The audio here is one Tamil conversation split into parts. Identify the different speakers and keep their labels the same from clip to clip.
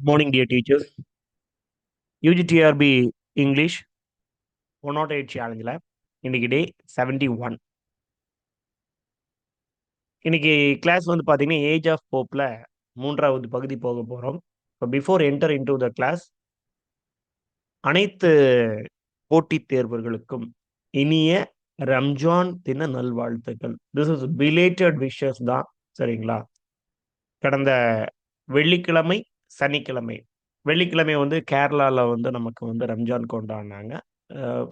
Speaker 1: Morning, dear teachers. UGTRB English 108 சேலஞ்சில் இன்னைக்கு டே 71. இன்னைக்கு கிளாஸ் வந்து பார்த்தீங்கன்னா ஏஜ் ஆஃப் போப்பில் 3வது பகுதி போக போகிறோம். இப்போ before enter into the class, அனைத்து போட்டித் தேர்வர்களுக்கும் இனிய ரம்ஜான் தின நல்வாழ்த்துக்கள். திஸ் இஸ் பிலேட்டட் விஷஸ் தான், சரிங்களா? கடந்த வெள்ளிக்கிழமை, சனிக்கிழமை வெள்ளிக்கிழமை வந்து கேரளாவில் வந்து நமக்கு வந்து ரம்ஜான் கொண்டாடினாங்க.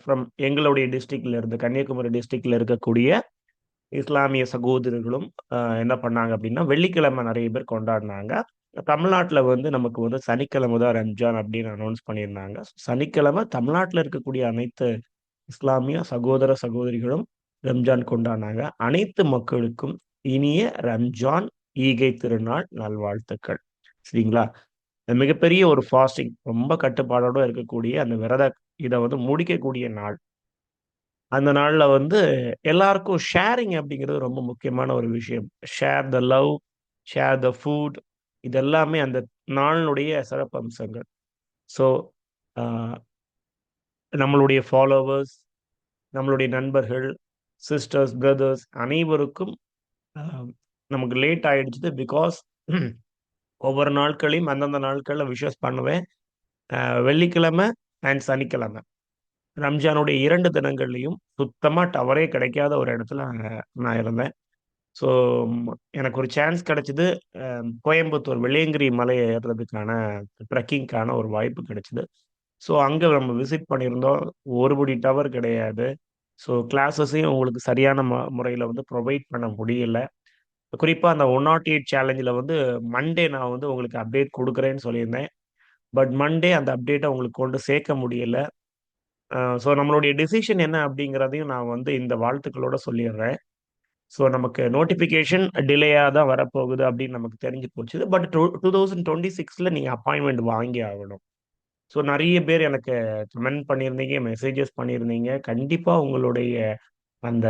Speaker 1: ஃப்ரம் எங்களுடைய டிஸ்ட்ரிக்ட்ல இருந்து, கன்னியாகுமரி டிஸ்ட்ரிக்ட்ல இருக்கக்கூடிய இஸ்லாமிய சகோதரர்களும் என்ன பண்ணாங்க அப்படின்னா, வெள்ளிக்கிழமை நிறைய பேர் கொண்டாடினாங்க. தமிழ்நாட்டில் வந்து நமக்கு வந்து சனிக்கிழமை தான் ரம்ஜான் அப்படின்னு அனௌன்ஸ் பண்ணியிருந்தாங்க. சனிக்கிழமை தமிழ்நாட்டில் இருக்கக்கூடிய அனைத்து இஸ்லாமிய சகோதர சகோதரிகளும் ரம்ஜான் கொண்டாடினாங்க. அனைத்து மக்களுக்கும் இனிய ரம்ஜான் ஈகை திருநாள் நல்வாழ்த்துக்கள். சரிங்களா? மிகப்பெரிய ஒரு ஃபாஸ்டிங், ரொம்ப கட்டுப்பாடோட இருக்கக்கூடிய அந்த விரத இதை வந்து முடிக்கக்கூடிய நாள். அந்த நாள்ல வந்து எல்லாருக்கும் ஷேரிங் அப்படிங்கிறது ரொம்ப முக்கியமான ஒரு விஷயம். Share the love, share the food, இது எல்லாமே அந்த நாளினுடைய சிறப்பம்சங்கள். ஸோ நம்மளுடைய ஃபாலோவர்ஸ், நம்மளுடைய நண்பர்கள், சிஸ்டர்ஸ், பிரதர்ஸ் அனைவருக்கும் அஹ், நமக்கு லேட் ஆயிடுச்சு. பிகாஸ் ஒவ்வொரு நாட்களையும் அந்தந்த நாட்களில் விஷஸ் பண்ணுவேன். வெள்ளிக்கிழமை அண்ட் சனிக்கிழமை ரம்ஜானுடைய 2 தினங்கள்லையும் சுத்தமா டவரே கிடைக்காத ஒரு இடத்துல நான் இருந்தேன். ஸோ எனக்கு ஒரு சான்ஸ் கிடைச்சது. கோயம்புத்தூர் வெள்ளையங்கிரி மலையை ஏறுறதுக்கான ட்ரெக்கிங்க்கான ஒரு வாய்ப்பு கிடைச்சது. ஸோ அங்கே நம்ம விசிட் பண்ணியிருந்தோம். ஒருபடி டவர் கிடையாது. ஸோ கிளாஸஸையும் உங்களுக்கு சரியான முறையில் வந்து ப்ரொவைட் பண்ண முடியல. குறிப்பாக அந்த 108 சேலஞ்சில் வந்து மண்டே நான் வந்து உங்களுக்கு அப்டேட் கொடுக்குறேன்னு சொல்லியிருந்தேன். பட் மண்டே அந்த அப்டேட்டை உங்களுக்கு கொண்டு சேர்க்க முடியல. ஸோ நம்மளுடைய டெசிஷன் என்ன அப்படிங்கிறதையும் நான் வந்து இந்த வாழ்த்துக்களோட சொல்லிடுறேன். ஸோ நமக்கு நோட்டிஃபிகேஷன் டிலேயாக தான் வரப்போகுது அப்படின்னு நமக்கு தெரிஞ்சு போச்சு. பட் 2026 நீங்கள் அப்பாயின்மெண்ட் வாங்கி ஆகணும். ஸோ நிறைய பேர் எனக்கு கமெண்ட் பண்ணியிருந்தீங்க, மெசேஜஸ் பண்ணியிருந்தீங்க. கண்டிப்பாக உங்களுடைய அந்த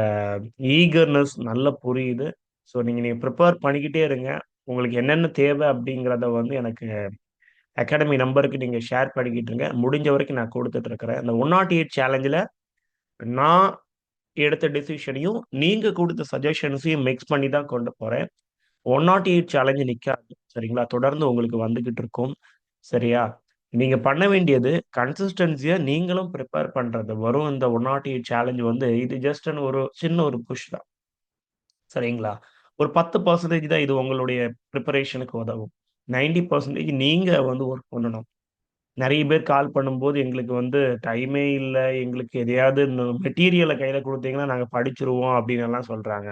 Speaker 1: ஈகர்னஸ் நல்ல புரியுது. ஸோ நீங்கள் ப்ரிப்பேர் பண்ணிக்கிட்டே இருங்க. உங்களுக்கு என்னென்ன தேவை அப்படிங்கிறத வந்து எனக்கு அகாடமி நம்பருக்கு நீங்கள் ஷேர் பண்ணிக்கிட்டு இருங்க. முடிஞ்ச வரைக்கும் நான் கொடுத்துட்டு இருக்கிறேன். அந்த 108 சேலஞ்சில் நான் எடுத்த டெசிஷனையும் நீங்க கொடுத்த சஜஷன்ஸையும் மிக்ஸ் பண்ணி தான் கொண்டு போறேன். 108 சேலஞ்சு நிக்காது, சரிங்களா? தொடர்ந்து உங்களுக்கு வந்துகிட்டு இருக்கும். சரியா? நீங்க பண்ண வேண்டியது கன்சிஸ்டன்சியா நீங்களும் ப்ரிப்பேர் பண்றது. வரும் இந்த 108 சேலஞ்ச் வந்து இது ஜஸ்ட் ஒரு சின்ன ஒரு புஷ் தான். சரிங்களா? ஒரு 10% தான் இது உங்களுடைய ப்ரிப்பரேஷனுக்கு உதவும். 90% நீங்க வந்து ஒர்க் பண்ணணும். நெறைய பேர் கால் பண்ணும்போது, எங்களுக்கு வந்து டைமே இல்ல. எங்களுக்கு எதையாவது மெட்டீரியல கையில குடுத்தீங்கன்னா, நாங்க படிச்சுருவோம் அப்படின்னு எல்லாம் சொல்றாங்க.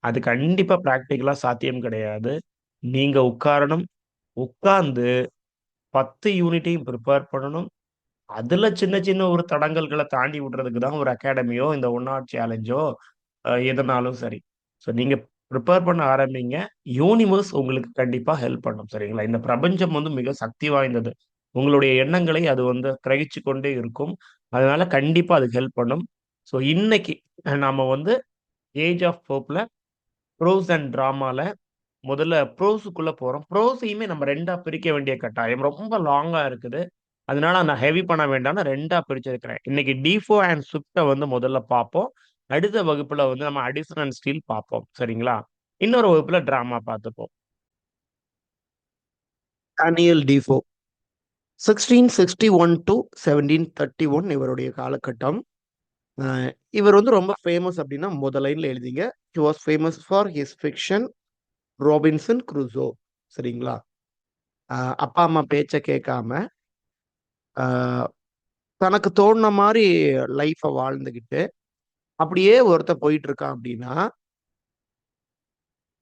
Speaker 1: அது கண்டிப்பா பிராக்டிகலா சாத்தியம் கிடையாது. நீங்க உட்காரணும். உட்கார்ந்து 10 யூனிட்டையும் பிரிப்பேர் பண்ணணும். அதுல சின்ன சின்ன ஒரு தடங்கல்கள தாண்டி விடுறதுக்கு தான் ஒரு அகாடமியோ, இந்த ஒன் ஹார் சேலஞ்சோ எதுனாலும் சரி. ஸோ நீங்க பிரிப்பேர் பண்ண ஆரம்பிங்க. யூனிவர்ஸ் உங்களுக்கு கண்டிப்பா ஹெல்ப் பண்ணும். சரிங்களா? இந்த பிரபஞ்சம் வந்து மிக சக்தி வாய்ந்தது. உங்களுடைய எண்ணங்களை அது வந்து கிரகிச்சு கொண்டே இருக்கும். அதனால கண்டிப்பா அதுக்கு ஹெல்ப் பண்ணும். ஸோ இன்னைக்கு நாம வந்து ஏஜ் ஆஃப் ஹோப்ல ப்ரோஸ் அண்ட் டிராமால முதல்ல ப்ரோஸுக்குள்ள போறோம். ப்ரோஸையுமே நம்ம 2ஆ பிரிக்க வேண்டிய கட்டாயம். ரொம்ப லாங்கா இருக்குது. அதனால நான் ஹெவி பண்ண வேண்டாம்னு 2ஆ பிரிச்சிருக்கிறேன். இன்னைக்கு டிஃபோ அண்ட் ஸ்விஃப்ட்ட வந்து முதல்ல பார்ப்போம். அடுத்த வகுப்புல வந்து நம்ம அடிஷன் அண்ட் ஸ்டீல் பார்ப்போம். சரிங்களா? இன்னொரு வகுப்புல டிராமா பார்த்துப்போம். டானியல் டிஃபோ 1661 to 1731 இவருடைய காலகட்டம். அ இவர் வந்து ரொம்ப ஃபேமஸ் அப்டின்னா மொத லைன்ல எழுதிங்க. He was famous for his fiction Robinson Crusoe. சரிங்களா? அ அப்பா, அம்மா பேச்ச கேட்காம, அ தனக்கு தோணுன மாரி லைஃப வாழ்ந்துகிட்டு, அப்படியே ஒருத்தன் போயிட்டு இருக்கான் அப்படின்னா,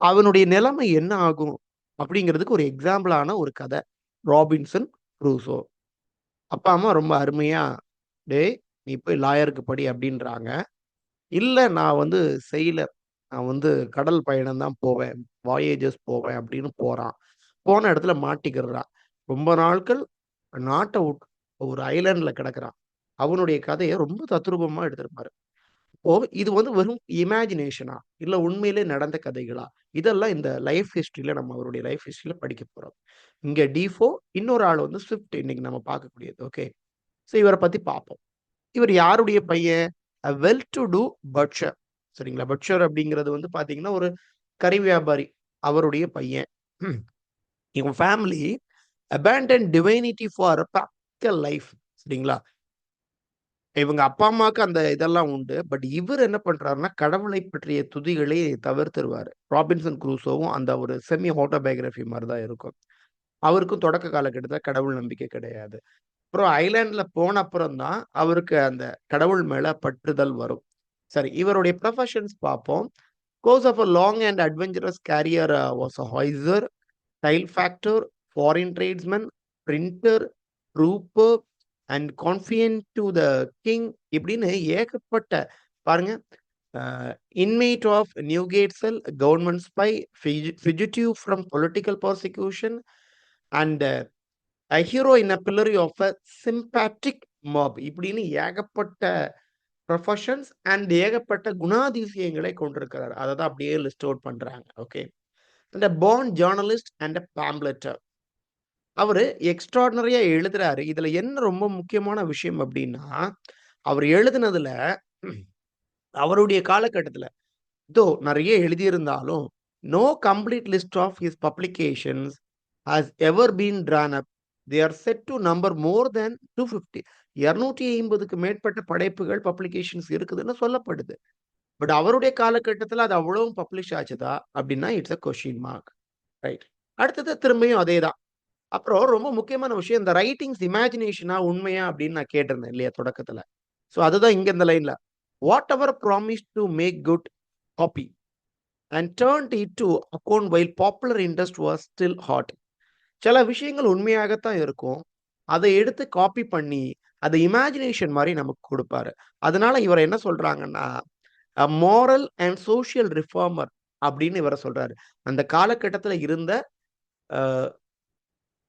Speaker 1: அவனுடைய நிலைமை என்ன ஆகும்? அப்படிங்கிறதுக்கு ஒரு எக்ஸாம்பிளான ஒரு கதை. Robinson Crusoe. அப்பா, அம்மா ரொம்ப அருமையா, "டேய்! நீ போய் லாயருக்கு படி" அப்படின்றாங்க. "இல்ல நான் வந்து செயிலர். நான் வந்து கடல் பயணம் தான் போவேன். வாயேஜஸ் போவேன்" அப்படின்னு போறான். போன இடத்துல மாட்டிக்கிறான். ரொம்ப நாட்கள் நாட்ட விட்டு ஒரு ஐலேண்ட்ல கிடக்குறான். அவனுடைய கதைய ரொம்ப தத்ரூபமா எடுத்திருப்பாரு.
Speaker 2: ஓ இது வந்து வெறும் இமேஜினேஷனா இல்ல உண்மையிலே நடந்த கதைகளா? இதெல்லாம் இந்த லைஃப் ஹிஸ்டரியில நம்ம அவருடைய லைஃப் ஹிஸ்டரியில படிக்க போறோம். இங்க டிஃபோ, இன்னொரு ஆள் வந்து ஸ்விஃப்ட் இன்னைக்கு நம்ம பார்க்கக்கூடியது. ஓகே. ஸோ இவரை பத்தி பார்ப்போம். இவர் யாருடைய பையன்? Well to do butcher. சரிங்களா? பட்சர் அப்படிங்கிறது வந்து பார்த்தீங்கன்னா, ஒரு கறி வியாபாரி. அவருடைய பையன். இவங்க family abandon divinity for practical life. சரிங்களா? இவங்க அப்பா அம்மாவுக்கு அந்த இதெல்லாம் உண்டு. பட் இவர் என்ன பண்றாருன்னா, கடவுளை பற்றிய துதிகளை தவிர்த்துருவாரு. ராபின்சன் குரூசோவும் அந்த ஒரு செமி ஆட்டோபயோகிராஃபி மாரி தான் இருக்கும். அவருக்கும் தொடக்க காலகட்டத்தில கடவுள் நம்பிக்கை கிடையாது. அப்புறம் ஐலேண்ட்ல போன அப்புறம் தான் அவருக்கு அந்த கடவுள் மேல பற்றுதல் வரும். சரி, இவருடைய ப்ரொஃபஷன்ஸ் பார்ப்போம். Course of a long and adventurous career was a hosier, tile factor, foreign tradesman, printer, trooper and confidant to the king இப்படின்னு ஏகப்பட்ட பாருங்க. Inmate of Newgate cell, government spy, fugitive from political persecution and a hero in a pillory of a sympathetic mob இப்படின்னு ஏகப்பட்ட ப்ரொஃபஷன்ஸ் அண்ட் ஏகப்பட்ட குணாதிசயங்களை கொண்டிருக்கிறார். அதை தான் அப்படியே லிஸ்ட் அவுட் பண்றாங்க. ஓகே. அந்த பார்ன் ஜேர்னலிஸ்ட் அண்ட் பேம்ப்ளெட்டர். அவரு எக்ஸ்ட்ராடினரியா எழுதுறாரு. இதுல என்ன ரொம்ப முக்கியமான விஷயம் அப்படின்னா, அவர் எழுதுனதுல அவருடைய காலகட்டத்துல நிறைய எழுதியிருந்தாலும் no complete list of his publications has ever been drawn up. They are set to number more than 250. 250க்கு மேற்பட்ட படைப்புகள் பப்ளிகேஷன்ஸ் இருக்குதுன்னு சொல்லப்படுது. பட் அவருடைய காலகட்டத்தில் அது அவ்வளவும் பப்ளிஷ் ஆச்சுதா அப்படின்னா it's a question mark. Right. அடுத்தது திரும்பியும் அதே தான். அப்புறம் ரொம்ப முக்கியமான விஷயம், இந்த ரைட்டிங்ஸ் இமேஜினேஷனா உண்மையா அப்படின்னு நான் கேட்டிருந்தேன் இல்லையா தொடக்கத்துல. ஸோ அதுதான் இங்க இந்த லைன்ல whatever promise to make good copy and turned it to account while popular interest was still hot. சில விஷயங்கள் உண்மையாகத்தான் இருக்கும். அதை எடுத்து காப்பி பண்ணி அதை இமேஜினேஷன் மாதிரி நமக்கு கொடுப்பாரு. அதனால இவரை என்ன சொல்றாங்கன்னா மாரல் அண்ட் சோஷியல் ரிஃபார்மர் அப்படின்னு இவரை சொல்றாரு. அந்த காலகட்டத்தில் இருந்த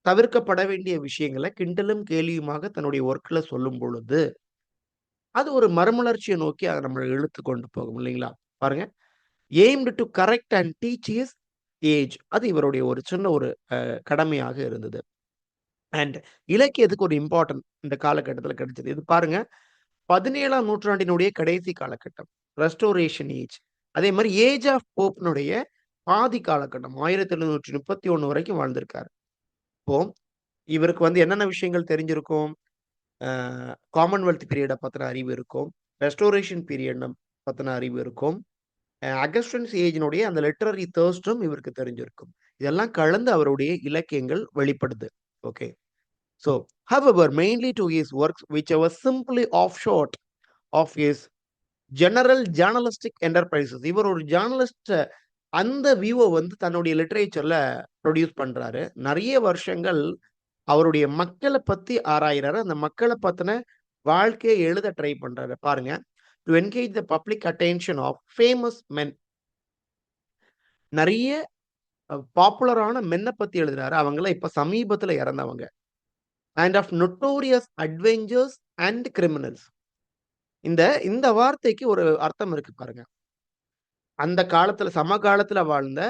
Speaker 2: தவிர்க்கப்பட வேண்டிய விஷயங்களை கிண்டலும் கேலியுமாக தன்னுடைய ஒர்க்ல சொல்லும் பொழுது அது ஒரு மறுமலர்ச்சியை நோக்கி அதை நம்மளை இழுத்து கொண்டு போகும் இல்லைங்களா? பாருங்க. Aimed to correct and teach is age. அது இவருடைய ஒரு சின்ன ஒரு கடமையாக இருந்தது. அண்ட் இலக்கியத்துக்கு ஒரு இம்பார்ட்டன்ட் இந்த காலகட்டத்தில் கிடைச்சது. இது பாருங்க, 17ஆம் நூற்றாண்டினுடைய கடைசி காலகட்டம், ரெஸ்டோரேஷன் ஏஜ். அதே மாதிரி ஏஜ் ஆஃப் போப்னுடைய பாதி காலகட்டம் 1731 வரைக்கும் வாழ்ந்திருக்காரு. இப்போ இவருக்கு வந்து என்னென்ன விஷயங்கள் தெரிஞ்சிருக்கும்? காமன்வெல்த் பீரியடை பற்றின அறிவு இருக்கும், ரெஸ்டோரேஷன் பீரியட் பற்றின அறிவு இருக்கும், அகஸ்டன்ஸ் ஏஜினுடைய அந்த லிட்டரரி தேர்ஸ்டும் இவருக்கு தெரிஞ்சிருக்கும். இதெல்லாம் கலந்து அவருடைய இலக்கியங்கள் வெளிப்படுது. Okay. So, however, mainly to his works, which were simply offshoot of his general journalistic enterprises. இவர் ஒரு ஜேர்னலிஸ்ட் அந்த வியூவை வந்து தன்னுடைய லிட்ரேச்சர்ல ப்ரொடியூஸ் பண்றாரு. நிறைய வருஷங்கள் அவருடைய மக்களை பத்தி ஆராயிறாரு. அந்த மக்களை பத்தின வாழ்க்கையை எழுத ட்ரை பண்றாரு. பாருங்க. To engage the public attention of famous men. நிறைய பாப்புலரான மென்னை பத்தி எழுதுறாரு. அவங்கள இப்ப சமீபத்துல இறந்தவங்க. And of notorious adventurers and criminals. இந்த வார்த்தைக்கு ஒரு அர்த்தம் இருக்கு பாருங்க. அந்த காலத்துல சமகாலத்துல வாழ்ந்த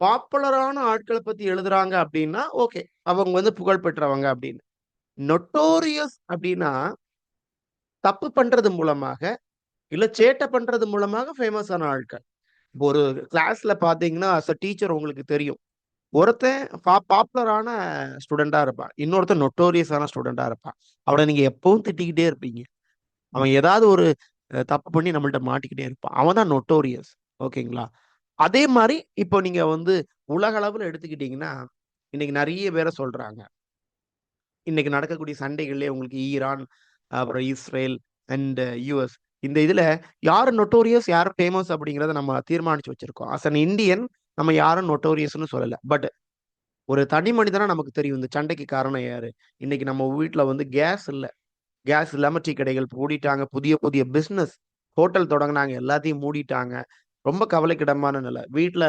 Speaker 2: பாப்புலரான ஆட்களை பத்தி எழுதுறாங்க அப்படின்னா ஓகே, அவங்க வந்து புகழ் பெற்றவங்க அப்படின்னு. நொட்டோரியஸ் அப்படின்னா தப்பு பண்றது மூலமாக இல்ல சேட்டை பண்றது மூலமாக ஃபேமஸ் ஆன ஆட்கள். இப்போ ஒரு கிளாஸ்ல பாத்தீங்கன்னா அஸ் அ டீச்சர் உங்களுக்கு தெரியும், ஒருத்தன் பாப்புலரான ஸ்டூடெண்டா இருப்பான், இன்னொருத்தன் நொட்டோரியஸான ஸ்டூடெண்டா இருப்பான். அவனை நீங்க எப்பவும் திட்டிக்கிட்டே இருப்பீங்க. அவன் ஏதாவது ஒரு தப்பு பண்ணி நம்மள்ட்ட மாட்டிக்கிட்டே இருப்பான். அவன் தான் நொட்டோரியஸ். ஓகேங்களா? அதே மாதிரி இப்போ நீங்க வந்து உலக அளவுல எடுத்துக்கிட்டீங்கன்னா இன்னைக்கு நிறைய பேரை சொல்றாங்க. இன்னைக்கு நடக்கக்கூடிய சண்டைகள்லயே உங்களுக்கு ஈரான், அப்புறம் இஸ்ரேல் அண்ட் யுஎஸ், இந்த இதுல யாரு நொட்டோரியஸ் யாரு ஃபேமஸ் அப்படிங்கிறத நம்ம தீர்மானிச்சு வச்சிருக்கோம். அஸ் அன் இந்தியன் நம்ம யாரும் நொட்டோரியஸ்னு சொல்லல. பட் ஒரு தனி மனிதனா நமக்கு தெரியும் இந்த சண்டைக்கு காரணம் யாரு. இன்னைக்கு நம்ம வீட்டுல வந்து கேஸ் இல்ல. கேஸ் இல்லாம டீ கடைகள் மூடிட்டாங்க. புதிய புதிய பிசினஸ் ஹோட்டல் தொடங்கினாங்க, எல்லாத்தையும் மூடிட்டாங்க. ரொம்ப கவலைக்கிடமான நிலை. வீட்டுல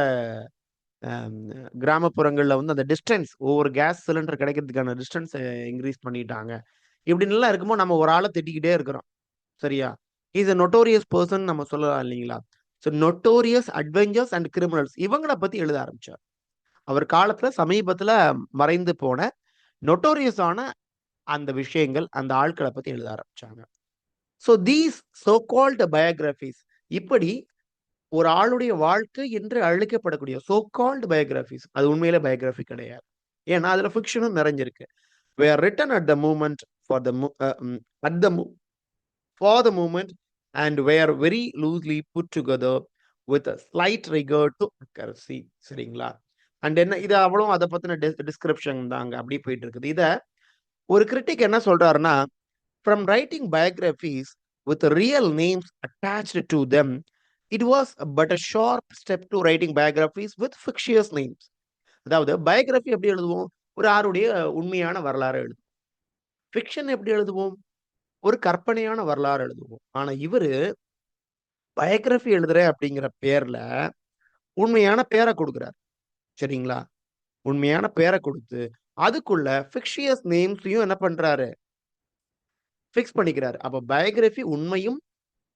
Speaker 2: கிராமப்புறங்கள்ல வந்து அந்த டிஸ்டன்ஸ், ஒவ்வொரு கேஸ் சிலிண்டர் கிடைக்கிறதுக்கான டிஸ்டன்ஸ் இன்க்ரீஸ் பண்ணிட்டாங்க. இப்படின்லாம் இருக்கும்போது நம்ம ஒரு ஆளை திட்டிக்கிட்டே இருக்கிறோம். சரியா? இஸ் a notorious person நம்ம சொல்லலாம் இல்லைங்களா? So notorious adventurers and criminals இவங்கள பத்தி எழுத ஆரம்பிச்சார். அவர் காலத்துல சமீபத்துல மறைந்து போன நொட்டோரியஸான அந்த விஷயங்கள், அந்த ஆட்கள பத்தி எழுத ஆரம்பிச்சாங்க. So these so called biographies, இப்படி ஒரு ஆளுடைய வாழ்க்கை என்று அழைக்கப்படக்கூடிய சோ கால்டு பயோகிராபிஸ், அது உண்மையிலே பயோகிராபி கிடையாது. ஏன்னா அதுல ஃபிக்ஷனும் நிறைஞ்சிருக்கு. were written at the moment for the at the for the moment and were very loosely put together with a slight regard to accuracy. சரிங்களா? அண்ட் என்ன இது அவ்வளவு அதை பத்தின டிஸ்கிரிப்ஷன் தாங்க அப்படி போயிட்டு இருக்குது. இத ஒரு கிரிட்டிக் என்ன சொல்றாருன்னா, from writing biographies with real names attached to them, it was but a sharp step to writing biographies with fictitious names. அதாவது பயோகிராபி எப்படி எழுதுவோம்? ஒரு ஆருடைய உண்மையான வரலாறு எழுதுவோம். ஃபிக்ஷன் எப்படி எழுதுவோம்? ஒரு கற்பனையான வரலாறு எழுதுவோம். ஆனா இவரு பயோகிராபி எழுதுறேன் அப்படிங்கிற பேர்ல உண்மையான பேரை கொடுக்கிறார். சரிங்களா? உண்மையான பேரை கொடுத்து அதுக்குள்ள ஃபிக்ஷியஸ் நேம்ஸையும் என்ன பண்றாரு? ஃபிக்ஸ் பண்ணிக்கிறாரு. அப்ப பயோகிராபி உண்மையும்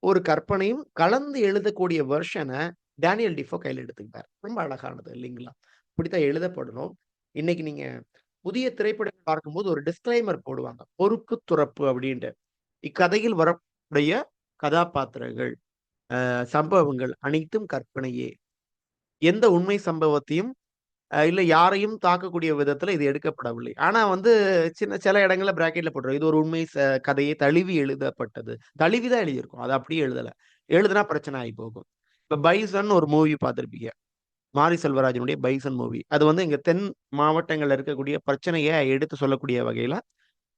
Speaker 2: ஒரு கற்பனையும் கலந்து எழுதக்கூடிய வெர்ஷனை டேனியல் டிஃபோ கையில் எடுத்துக்கிட்டார். ரொம்ப அழகானது இல்லைங்களா? இப்படித்தான் எழுதப்படணும். இன்னைக்கு நீங்க புதிய திரைப்படங்கள் பார்க்கும்போது ஒரு டிஸ்க்ளைமர் போடுவாங்க, பொறுப்பு துறப்பு அப்படின்ட்டு. இக்கதையில் வரக்கூடிய கதாபாத்திரங்கள், சம்பவங்கள் அனைத்தும் கற்பனையே, எந்த உண்மை சம்பவத்தையும் இல்ல யாரையும் தாக்கக்கூடிய விதத்துல இது எடுக்கப்படவில்லை. ஆனா சில இடங்கள்ல பிராக்கெட்ல போட்டுரும், இது ஒரு உண்மை கதையை தழுவி எழுதப்பட்டது. தழுவிதான் எழுதியிருக்கும், அது அப்படியே எழுதல. எழுதுனா பிரச்சனை ஆகி போகும். இப்ப பைசன் ஒரு மூவி பார்த்திருப்பீங்க, மாரி செல்வராஜனுடைய பைசன் மூவி. அது இங்க தென் மாவட்டங்கள்ல இருக்கக்கூடிய பிரச்சனையை எடுத்து சொல்லக்கூடிய வகையில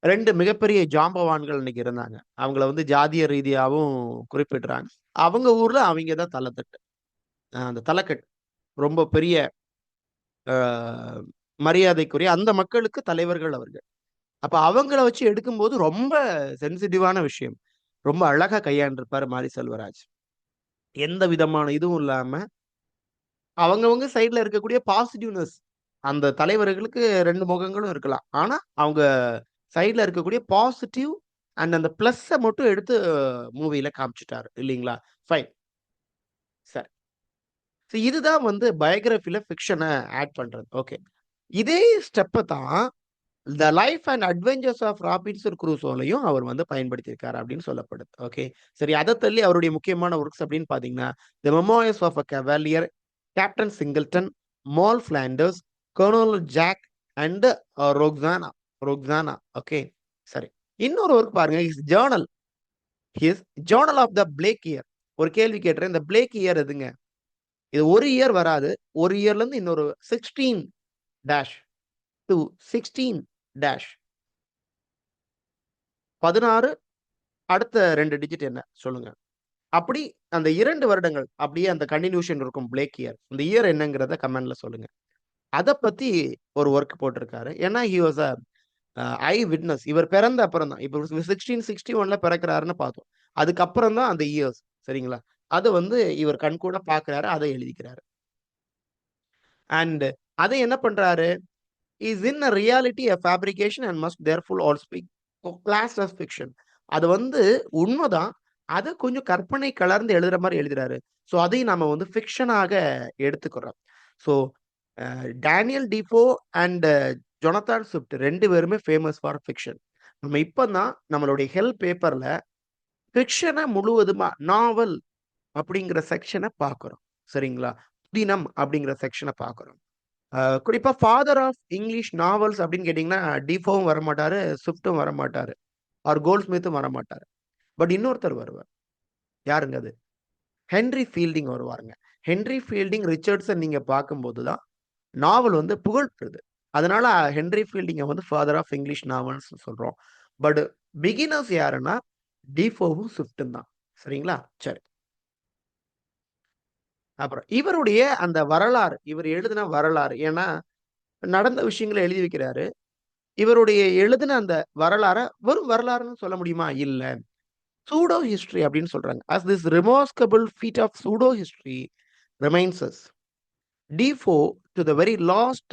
Speaker 2: 2 மிகப்பெரிய ஜாம்பவான்கள் இன்னைக்கு இருந்தாங்க. அவங்கள ஜாதிய ரீதியாவும் குறிப்பிடுறாங்க. அவங்க ஊர்ல அவங்க தான் தலைத்தட்டு. அந்த தலைக்கட்டு ரொம்ப பெரிய மரியாதைக்குரிய அந்த மக்களுக்கு தலைவர்கள் அவர்கள். அப்ப அவங்கள வச்சு எடுக்கும்போது ரொம்ப சென்சிட்டிவான விஷயம். ரொம்ப அழகா கையாண்டிருப்பாரு மாரி செல்வராஜ். எந்த விதமான இதுவும் இல்லாம அவங்கவங்க சைட்ல இருக்கக்கூடிய பாசிட்டிவ்னஸ், அந்த தலைவர்களுக்கு 2 முகங்களும் இருக்கலாம். ஆனா அவங்க சைட்ல இருக்கக்கூடிய பாசிட்டிவ் அண்ட் அந்த பிளஸ்ஸ மட்டும் எடுத்து மூவில காமிச்சுட்டாரு இல்லைங்களா? ஃபைன். சரி. இதுதான் பயோகிராபில ஃபிக்ஷன ஆட் பண்றது. ஓகே. இதே ஸ்டெப்ப தான் the life and adventures of Robinson குரூசோலையும் அவர் பயன்படுத்தியிருக்காரு அப்படின்னு சொல்லப்படுது. ஓகே. சரி, அதை தள்ளி அவருடைய முக்கியமான ஒர்க்ஸ் அப்படின்னு பாத்தீங்கன்னா, the memoirs of a cavalier, Captain Singleton, Moll Flanders, Colonel Jack and Roxana Roxana okay. சரி, இன்னொரு ஒர்க் பாருங்க, his journal of the plague year. ஒரு கேள்வி கேட்டுறேன், இந்த பிளேக் இயர் எதுங்க? இது ஒரு இயர் வராது. ஒரு இயர்ல இருந்து இன்னொரு 16 டேஷ் to 16 டேஷ் 16 அடுத்த 2 டிஜிட் என்ன சொல்லுங்க. அப்படி அந்த 2 வருடங்கள் அப்படியே அந்த கண்டினியூஷன் இருக்கும் பிளேக் இயர். இந்த இயர் என்னங்கிறத கமெண்ட்ல சொல்லுங்க. அத பத்தி ஒரு ஒர்க் போட்டிருக்காரு. ஏன்னா he was a I witness. இவர் பிறந்த அப்புறம் தான். இப்போ 1661ல பிறக்கிறாருன்னு பார்த்தோம். அதுக்கப்புறம் தான் அந்த இயர்ஸ். சரிங்களா? அது இவர் கண்கூட பார்க்கிறாரு. அதை எழுதிக்கிறாரு. அண்ட் அதை என்ன பண்றாரு? is in a reality a fabrication and must therefore also be classed as fiction. அது உண்மைதான். அதை கொஞ்சம் கற்பனை கலர்ந்து எழுதுற மாதிரி எழுதுறாரு. ஸோ அதையும் நம்ம ஃபிக்ஷனாக எடுத்துக்கிறோம். So Daniel Defoe and Jonathan Swift 2 பேருமே ஃபேமஸ் ஃபார் ஃபிக்ஷன். நம்ம இப்பதான் நம்மளுடைய ஹெல்ப் பேப்பர்ல ஃபிக்ஷனை முழுவதுமா நாவல் அப்படிங்கிற செக்ஷனை பார்க்கிறோம். சரிங்களா? தினம் அப்படிங்கிற செக்ஷனை பார்க்கிறோம். குறிப்பா ஃபாதர் ஆஃப் இங்கிலீஷ் நாவல்ஸ் அப்படின்னு கேட்டீங்கன்னா டிஃபோவும் வரமாட்டாரு, ஸ்விஃப்டும் வரமாட்டாரு, ஆர் கோல்ட்ஸ்மித்தும் வரமாட்டாரு. பட் இன்னொருத்தர் வருவார். யாருங்க அது? ஹென்ரி ஃபீல்டிங் வருவாருங்க. ஹென்ரி ஃபீல்டிங், ரிச்சர்ட்சன் நீங்க பார்க்கும்போது தான் நாவல் புகழ் பெறுது. அதனால ஹென்ரி ஃபீல்டிங்கை ஃபாதர் ஆஃப் இங்கிலீஷ் நாவல்ஸ் சொல்றோம். பட் பிகினர்ஸ் யாருன்னா டிஃபோவும் ஸ்விஃப்டும் தான். சரிங்களா? சரி. அப்புறம் இவருடைய அந்த வரலாறு, இவர் எழுதின வரலாறு, ஏன்னா நடந்த விஷயங்களை எழுதி வைக்கிறாரு. இவருடைய எழுதின அந்த வரலாற வெறும் வரலாறுன்னு சொல்ல முடியுமா? இல்ல. சூடோ ஹிஸ்டரி அப்படின்னு சொல்றாங்க. as this remarkable feat of pseudo history reminds us, Defoe to the very last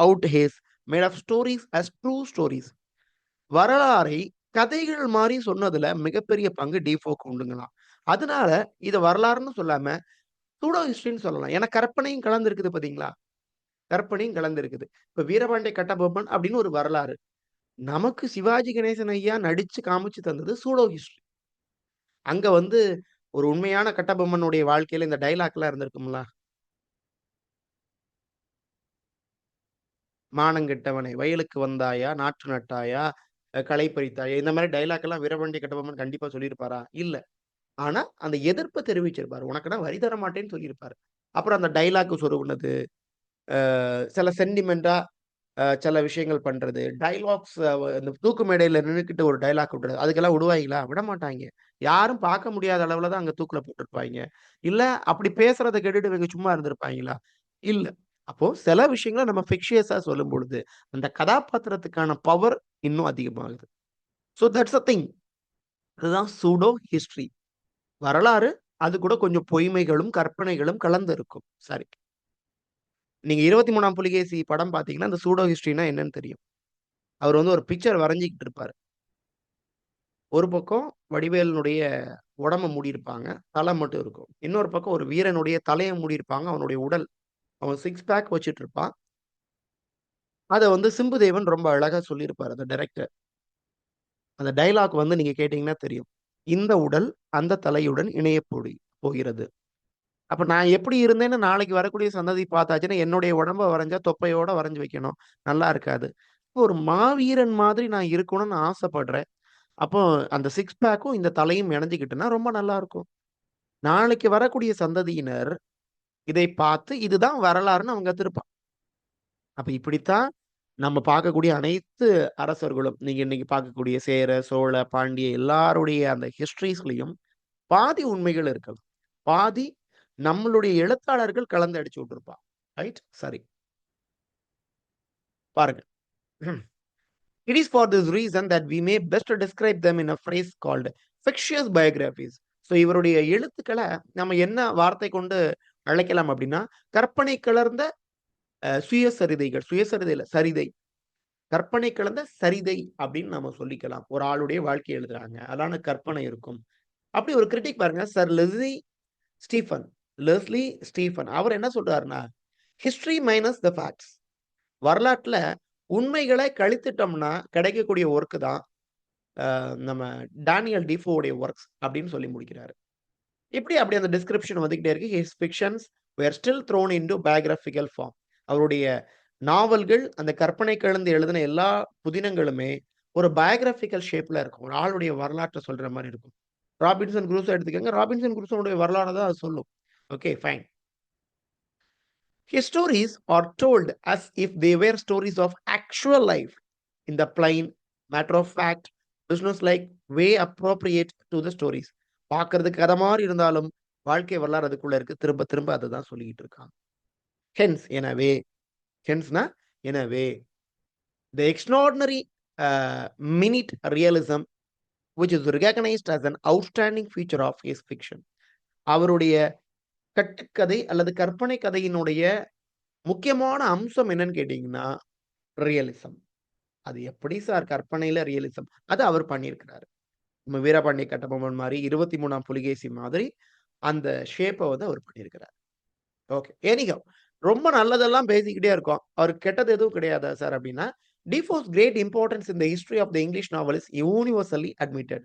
Speaker 2: out his made of stories as true stories. வரலாறை கதைகள் மாரி சொன்னதுல மிகப்பெரிய பங்கு டிஃபோக்கு உண்டுங்களாம். அதனால இத வரலாறுன்னு சொல்லாம சூடோ ஹிஸ்டரின்னு சொல்லலாம். ஏன்னா கற்பனையும் கலந்திருக்குது பார்த்தீங்களா? கற்பனையும் கலந்திருக்குது. இப்ப வீரபாண்டிய கட்டபொம்மன் அப்படின்னு ஒரு வரலாறு. நமக்கு சிவாஜி கணேசன் ஐயா நடிச்சு காமிச்சு தந்தது சூடோ ஹிஸ்டரி. அங்க வந்து ஒரு உண்மையான கட்டபொம்மனுடைய வாழ்க்கையில இந்த டயலாக்லாம் இருந்திருக்கும்ல. "மானங்கெட்டவனே வயலுக்கு வந்தாயா? நாற்று நட்டாயா? களை பறித்தாயா?" இந்த மாரி டயலாக் எல்லாம் வீரபாண்டிய கட்டபொம்மன் கண்டிப்பா சொல்லியிருப்பாரா? இல்ல. ஆனா அந்த எதிர்ப்ப தெரிவிச்சிருப்பாரு. "உனக்கு நான் வரி தர மாட்டேன்னு" சொல்லியிருப்பாரு. அப்புறம் அந்த டயலாக் சொருகுனது, சில சென்டிமென்ட்டா சில விஷயங்கள் பண்றது. டயலாக்ஸ் இந்த தூக்கு மேடையில நின்னுக்கிட்டு ஒரு டயலாக் விடுறது. அதுக்கெல்லாம் விடுவாய்ங்களா? விடமாட்டாய்ங்க. யாரும் பார்க்க முடியாத அளவுல தான் அங்க தூக்குல போட்டுருப்பாய்ங்க. இல்ல அப்படி பேசுறத கேட்டுட்டு இவங்க சும்மா இருந்திருப்பாய்ங்களா? இல்ல. அப்போ சில விஷயங்கள நம்ம ஃபிக்ஷியஸா சொல்லும்பொழுது, அந்த கதாபாத்திரத்துக்கான பவர் இன்னும் அதிகமாகுது. So that's the thing. அதுதான் சூடோ ஹிஸ்டரி. வரலாறு, அது கூட கொஞ்சம் பொய்மைகளும், கற்பனைகளும் கலந்து இருக்கும். சரி. நீங்க 23ஆம் புலிகேசி படம் பார்த்தீங்கன்னா, அந்த சூடோ ஹிஸ்டரின்னா என்னன்னு தெரியும். அவர் வந்து ஒரு பிக்சர் வரைஞ்சுகிட்டு இருப்பாரு. ஒரு பக்கம் வடிவேலனுடைய உடம்ப மூடியிருப்பாங்க. தலை மட்டும் இருக்கும். இன்னொரு பக்கம் ஒரு வீரனுடைய தலைய மூடியிருப்பாங்க. அவனுடைய உடல். அவன் 6 பேக் வச்சுட்டு இருப்பான். அத வந்து சிம்புதேவன் ரொம்ப அழகா சொல்லியிருப்பாரு அந்த டைரக்டர். அந்த டயலாக் வந்து நீங்க கேட்டீங்கன்னா தெரியும். "இந்த உடல் அந்த தலையுடன் இணையப் போகிறது." அப்ப நான் எப்படி இருந்தேன்னு நாளைக்கு வரக்கூடிய சந்ததி பார்த்தாச்சுன்னா, என்னுடைய உடம்ப வரைஞ்சா தொப்பையோட வரைஞ்சு வைக்கணும். நல்லா இருக்காது. ஒரு மாவீரன் மாதிரி நான் இருக்கணும்னு ஆசைப்படுறேன். அப்போ அந்த 6 பேக்கும் இந்த தலையும் இணைஞ்சுக்கிட்டுன்னா ரொம்ப நல்லா இருக்கும். நாளைக்கு வரக்கூடிய சந்ததியினர் இதை பார்த்து இதுதான் வரலாறுன்னு அவங்க கத்துருப்பான். அப்ப இப்படித்தான் நம்ம பார்க்கக்கூடிய அனைத்து அரசர்களும், நீங்க இன்னைக்கு பார்க்கக்கூடிய சேர, சோழ, பாண்டிய எல்லாருடைய அந்த ஹிஸ்டரிஸ்லயும் பாதி உண்மைகள் இருக்கலாம். பாதி நம்மளுடைய எழுத்தாளர்கள் கலந்து அடிச்சு விட்டுருப்பான். ரைட்? சரி. பாருங்க. It is for this reason that we may best describe them in a phrase called fictitious biographies. So இவருடைய எழுத்துக்கள நம்ம என்ன வார்த்தை கொண்டு அழைக்கலாம் அப்படின்னா, கற்பனை கலர்ந்த சுயசரிதைகள். சுயசரிதை இல்ல, சரிதை. கற்பனை கலந்த சரிதை அப்படின்னு நம்ம சொல்லிக்கலாம். ஒரு ஆளுடைய வாழ்க்கைய எழுதுறாங்க. அதான கற்பனை இருக்கும். அப்படி ஒரு கிரிட்டிக் பாருங்க. Sir Leslie Stephen. அவர் என்ன சொல்றாருன்னா, "ஹிஸ்டரி மைனஸ் த ஃபேக்ட்ஸ்." வரலாற்றுல உண்மைகளை கழித்துட்டோம்னா கிடைக்கக்கூடிய ஒர்க் தான் நம்ம டேனியல் டிஃபோவுடைய ஒர்க்ஸ் அப்படின்னு சொல்லி முடிக்கிறாரு. அப்படி அந்த டிஸ்கிரிப்ஷன் வந்துகிட்டே இருக்கு. His fictions were still thrown into biographical form. அவருடைய நாவல்கள், அந்த கற்பனை கலந்து எழுதின எல்லா புதினங்களுமே ஒரு பயோகிராபிக்கல் ஷேப்ல இருக்கும். ஒரு ஆளுடைய வரலாற்ற சொல்ற மாரி இருக்கும். ராபின்சன் குரூஸோ எடுத்துக்கங்க. ராபின்சன் குரூஸோடைய வரலாற தான் அது சொல்லும். Okay, fine. His stories are told as if they were stories of actual life in the plain, matter of fact, business-like way appropriate to the stories. பார்க்கறதுக்கு கதை மாரி இருந்தாலும், வாழ்க்கை வரலாறு அதுக்குள்ள இருக்கு. திரும்ப திரும்ப அததான் சொல்லிக்கிட்டு இருக்காங்க. ஹென்ஸ் எனவே ஹென்ஸ்னா எனவே the extraordinary minute realism which is recognized as an outstanding feature of his fiction. அவருடைய கட்டுக்கதை அல்லது கற்பனை கதையினுடைய முக்கியமான அம்சம் என்னன்னு கேட்டீங்கன்னா, ரியலிசம். அது எப்படி சார் கற்பனையில ரியலிசம்? அது அவர் பண்ணியிருக்கிறாரு. நம்ம வீரபாண்டிய கட்டபொம்மன் மாரி, 23ஆம் புலிகேசி மாதிரி அந்த ஷேப்ப வந்து அவர் பண்ணியிருக்கிறார். ஓகே. எனிஹவ் ரொம்ப நல்லதெல்லாம் பேசிக்கிட்டே இருக்கோம். அவருக்கு கெட்டது எதுவும் கிடையாதா சார் அப்டின்னா, Defoe's great importance in the history of the English novel is universally admitted.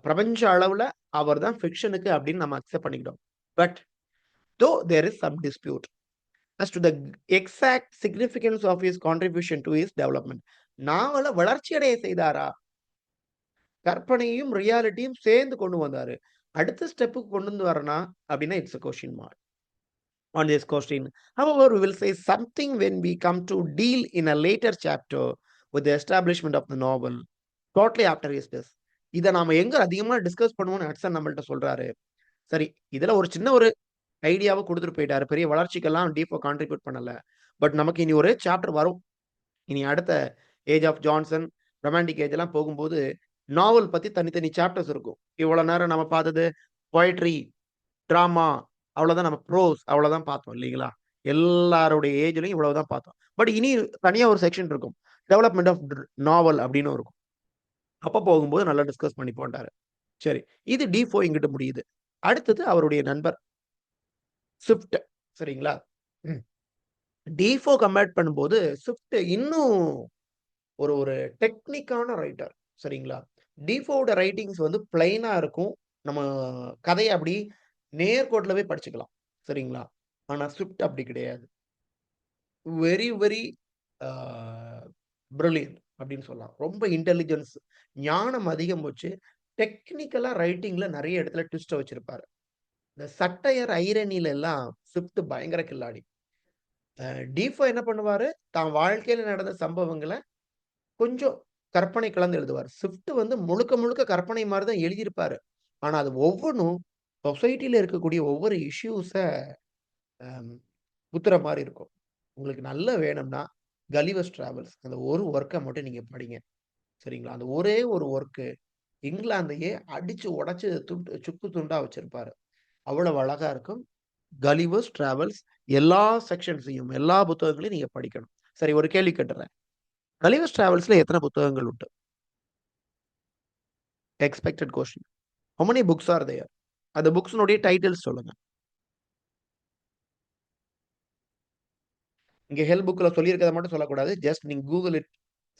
Speaker 2: பிரபஞ்ச அளவுல அவர் தான் ஃபிக்ஷனுக்கு அப்படின்னு நம்ம அக்செப்ட் பண்ணிக்கிட்டோம். But though there is some dispute as to the exact significance of his contribution to his development. நாவல வளர்ச்சி அடைய செய்தாரா? கற்பனையும், ரியாலிட்டியும் சேர்ந்து கொண்டு வந்தாரு. அடுத்த ஸ்டெப்புக்கு கொண்டு வந்து வரனா? அப்படின்னா it's a question mark on this question. However, we will say something when we come to deal in a later chapter with the establishment of the novel shortly after his death. இத நாம எங்க அதிகமா டிஸ்கஸ் பண்ணுவோம்னு ஹட்சன் நம்மள்ட்ட சொல்றாரு. சரி, இதுல ஒரு சின்ன ஒரு ஐடியாவ குடுத்துட்டு போயிட்டாரு. பெரிய வளர்ச்சிக்கெல்லாம் டீப்பா கான்ட்ரிபியூட் பண்ணல. பட் நமக்கு இனி ஒரு சாப்டர் வரும். இனி அடுத்த age of Johnson, romantic age எல்லாம் போகும்போது, நாவல் பத்தி தனித்தனி சாப்டர்ஸ் இருக்கும். இவ்வளோ நேரம் நம்ம பார்த்தது பொயட்ரி, டிராமா அவ்வளோதான் நம்ம ப்ரோஸ் அவ்வளோதான் பார்த்தோம் இல்லைங்களா? எல்லாருடைய ஏஜ்லயும் இவ்வளவு தான் பார்த்தோம். பட் இனி தனியா ஒரு செக்ஷன் இருக்கும். டெவலப்மென்ட் ஆஃப் நாவல் அப்படின்னு இருக்கும். அப்போ போகும்போது நல்லா டிஸ்கஸ் பண்ணி போண்டாரு. சரி, இது D4 இங்கிட்டு முடியுது. அடுத்தது அவருடைய நண்பர் ஸ்விஃப்ட். சரிங்களா? D4 கம்பேர் பண்ணும்போது ஸ்விஃப்ட் இன்னும் ஒரு ஒரு டெக்னிக்கான ரைட்டர். சரிங்களா? D4வோட ரைட்டிங்ஸ் வந்து பிளைனா இருக்கும். நம்ம கதைய அப்படி நேர்கோட்டுல போய் படிச்சுக்கலாம். சரிங்களா? ஆனா ஸ்விஃப்ட் அப்படி கிடையாது. வெரி, வெரி ஆ பிரில்லியன்ட் அப்படின்னு சொல்லலாம். ரொம்ப இன்டெலிஜென்ஸ், ஞானம் அதிகம் வச்சு, டெக்னிக்கலா ரைட்டிங்ல நெறைய இடத்துல ட்விஸ்ட்ட வச்சிருப்பாரு. இந்த சட்டையர் ஐரணில எல்லாம் ஸ்விஃப்ட் பயங்கர கில்லாடி. D4 என்ன பண்ணுவாரு, தான் வாழ்க்கையில நடந்த சம்பவங்கள கொஞ்சம் கற்பனை கலந்து எழுதுவாரு. ஸ்விஃப்ட் வந்து முழுக்க முழுக்க கற்பனை மாரி தான் எழுதியிருப்பாரு. ஆனா அது ஒவ்வொன்னும் சொசைட்டில இருக்கக்கூடிய ஒவ்வொரு இஷ்யூஸ அம் குத்துற மாரி இருக்கும். உங்களுக்கு நல்லா வேணும்னா, கலிவர்ஸ் டிராவல்ஸ் அந்த ஒரு ஒர்க்க மட்டும் நீங்க படிங்க. சரிங்களா? அந்த ஒரே ஒரு ஒர்க்கு இங்கிலாந்தையே அடிச்சு உடைச்சு சுக்கு துண்டா வச்சிருப்பாரு. அவ்வளவு அழகா இருக்கும். கலிவர்ஸ் டிராவல்ஸ் எல்லா செக்ஷன்ஸையும், எல்லா புத்தகங்களையும் நீங்க படிக்கணும். சரி, ஒரு கேள்வி கேட்டுர்றேன். கலிவர்ஸ் டிராவல்ஸ்ல எத்தன புத்தகங்கள் உண்டு? Expected question. How many books are there? அந்த புக்ஸ்னுடைய டைட்டில்ஸ் சொல்லுங்க. இங்க ஹெல்ப் புக்ல சொல்லியிருக்கிறத மட்டும் சொல்லக்கூடாது. ஜஸ்ட் நீங்க கூகுள் இட்.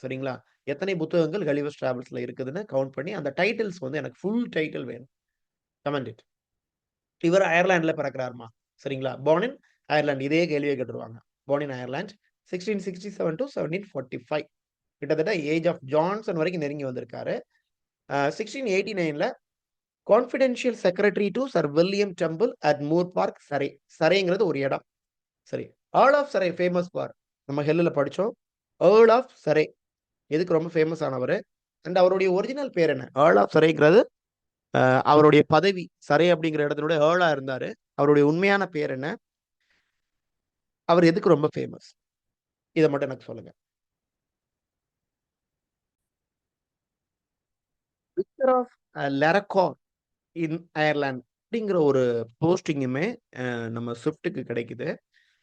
Speaker 2: சரிங்களா? எத்தனை புத்தகங்கள் கலிவர்ஸ் டிராவல்ஸ்ல இருக்குதுன்னு கவுண்ட் பண்ணி, அந்த டைட்டில்ஸ் வந்து எனக்கு ஃபுல் டைட்டில் வேணும். Comment it. இவர் அயர்லாந்துல பிறக்கிறாருமா. சரிங்களா? Born in Ireland. இதே கேள்விய கேட்டுருவாங்க. Born in Ireland 1667 to 1745. கிட்டத்தட்ட ஏஜ் ஆஃப் ஜான்சன் வரைக்கும் நெருங்கி வந்திருக்காரு. 1689ல confidential secretary to Sir William Temple at Moor Park, Surrey. சரேங்கிறது ஒரு இடம். சரி. Earl of Surrey famous for, நம்ம ஹெல்லுல படிச்சோம். ஏர்ல் ஆஃப் சரே எதுக்கு ரொம்ப ஃபேமஸ் ஆனவரு? அண்ட் அவருடைய ஒரிஜினல் பேர் என்ன? ஏர்ல் ஆஃப் சரேங்கிறது அவருடைய பதவி. சரே அப்படிங்கிற இடத்தினுடைய ஏர்லா இருந்தாரு. அவருடைய உண்மையான பேர் என்ன? அவர் எதுக்கு ரொம்ப ஃபேமஸ்? இத மட்டும் எனக்கு சொல்லுங்க. விக்டர் ஆஃப் லெரகார் இன் அயர்லாந்து அப்படிங்கிற ஒரு போஸ்டிங்குமே நம்ம ஸ்விஃப்ட்க்கு கிடைக்குது.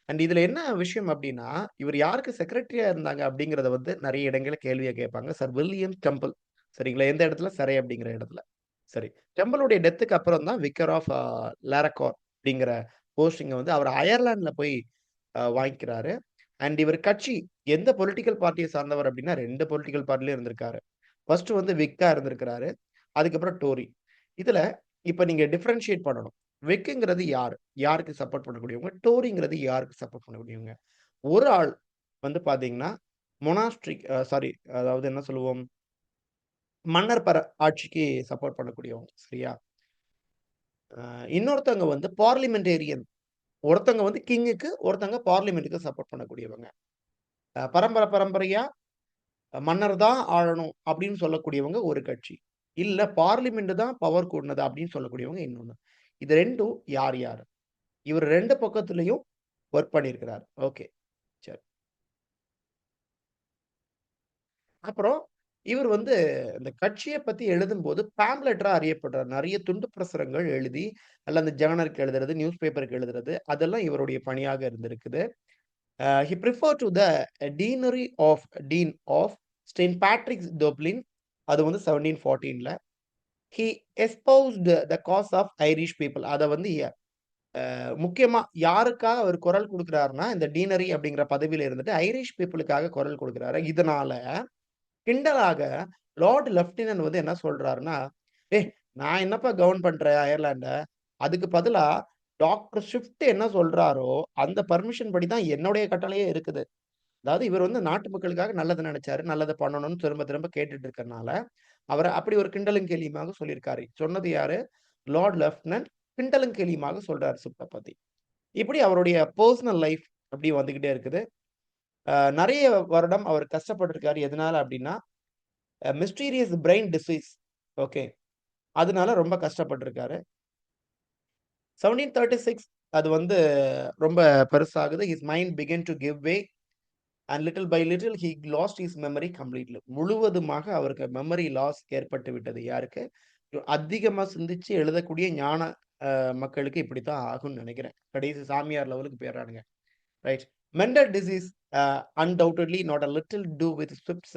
Speaker 2: அண்ட் இதுல என்ன விஷயம் அப்படின்னா, இவர் யாருக்கு செக்ரட்டரியா இருந்தாங்க அப்படிங்கிறத வந்து நெறைய இடங்கள்ல கேள்வியா கேட்பாங்க. Sir William temple. சரிங்களா? எந்த இடத்துல? சரே அப்படிங்கிற இடத்துல. சரி. டெம்பிளுடைய டெத்துக்கு அப்புறம் தான் விக்கர் ஆஃப் லாரகார் அப்படிங்கிற போஸ்டிங்க வந்து அவர் அயர்லாந்துல போய் வாங்கிக்கிறாரு. அண்ட் இவர் கட்சி எந்த பொலிட்டிக்கல் பார்ட்டிய சார்ந்தவர் அப்படின்னா 2 பொலிட்டிக்கல் பார்ட்டிலயும் இருந்திருக்காரு. ஃபர்ஸ்ட் வந்து விக்கா இருந்திருக்கிறாரு. அதுக்கப்புறம் டோரி. இதுல இப்ப நீங்க டிஃபரன்ஷியேட் பண்ணணும். விக்குங்கிறது யாரு? யாருக்கு சப்போர்ட் பண்ணக்கூடியவங்க? டோரிங்கிறது யாருக்கு சப்போர்ட் பண்ணக்கூடியவங்க? ஒரு ஆள் வந்து பார்த்தீங்கன்னா, மொனாஸ்ட்ரிக் சாரி, அதாவது என்ன சொல்லுவோம்? மன்னர் ஆட்சிக்கு சப்போர்ட் பண்ணக்கூடியவங்க. சரியா? இன்னொருத்தவங்க வந்து பார்லிமெண்டேரியன். ஒருத்தவங்க வந்து கிங்குக்கு, ஒருத்தவங்க பார்லிமென்ட்க்கு சப்போர்ட் பண்ணக்கூடியவங்க. பரம்பரையா மன்னர் தான் ஆளணும் அப்படின்னு சொல்லக்கூடியவங்க ஒரு கட்சி. இல்ல பார்லிமென்ட் தான் பவர் கூடுனது அப்படின்னு சொல்லக்கூடியவங்க இன்னொன்னு. இது 2ம் யார் யாரு? இவர் 2 பக்கத்துலயும் வொர்க் பண்ணியிருக்கிறார். ஓகே. சரி. அப்புறம் இவர் வந்து இந்த கட்சிய பத்தி எழுதும்போது பாம்ப்லெட்டரா அறியப்படுறார். நெறைய துண்டு பிரசுரங்கள் எழுதி, அல்ல அந்த ஜர்னலுக்கு எழுதுறது, நியூஸ் பேப்பருக்கு எழுதுறது, அதெல்லாம் இவருடைய பணியாக இருந்திருக்குது. He preferred to the deanery of Dean of St. Patrick's Dublin. அது வந்து 1714ல. He espoused the cause of Irish people. அத வந்து முக்கியமா யாருக்காக அவர் குரல் குடுக்கிறாருன்னா, இந்த டீனரி அப்படிங்கிற பதவியில இருந்துட்டு ஐரிஷ் பீப்பிளுக்காக குரல் குடுக்கிறாரு. இதனால கிண்டலாக லார்ட் லெப்டினன்ட் வந்து என்ன சொல்றாருன்னா, "ஏய், நான் என்னப்பா கவர்ன் பண்றேன் அயர்லாண்ட. அதுக்கு பதிலா டாக்டர் ஸ்விஃப்ட் என்ன சொல்றாரோ, அந்த பர்மிஷன் படி தான் என்னுடைய கட்டளையே இருக்குது." அதாவது இவர் வந்து நாட்டு மக்களுக்காக நல்லது நெனைச்சாரு. நல்லத பண்ணணும்னு திரும்ப திரும்ப கேட்டுட்டு இருக்கறனால, அவர அப்படி ஒரு கிண்டலும் கேலியுமாக சொல்லியிருக்காரு. சொன்னது யாரு? லார்ட் லெப்டினன்ட் கிண்டலும் கேலியுமாக சொல்றாரு ஸ்விஃப்ட்ட பத்தி. இப்படி அவருடைய பெர்சனல் லைஃப் அப்படி வந்துகிட்டே இருக்குது. நெறைய வருடம் அவர் கஷ்டப்பட்டுருக்காரு. எதனால அப்படின்னா, மிஸ்டீரியஸ் பிரெயின் டிசீஸ். ஓகே. அதனால ரொம்ப கஷ்டப்பட்டுருக்காரு. 1736 அது வந்து ரொம்ப பெருசாகுது. His mind began to give way and little by little he lost his memory completely. முழுவதுமாக அவருக்கு மெமரி லாஸ் ஏற்பட்டு விட்டது. யாருக்கு? அதிகமா சிந்திச்சு எழுதக்கூடிய ஞான மக்களுக்கு இப்படித்தான் ஆகும்னு நெனைக்கிறேன். கடைசி சாமியார் லெவலுக்கு போயிர்றானுங்க. Right. Mental disease undoubtedly not a little do with Swift's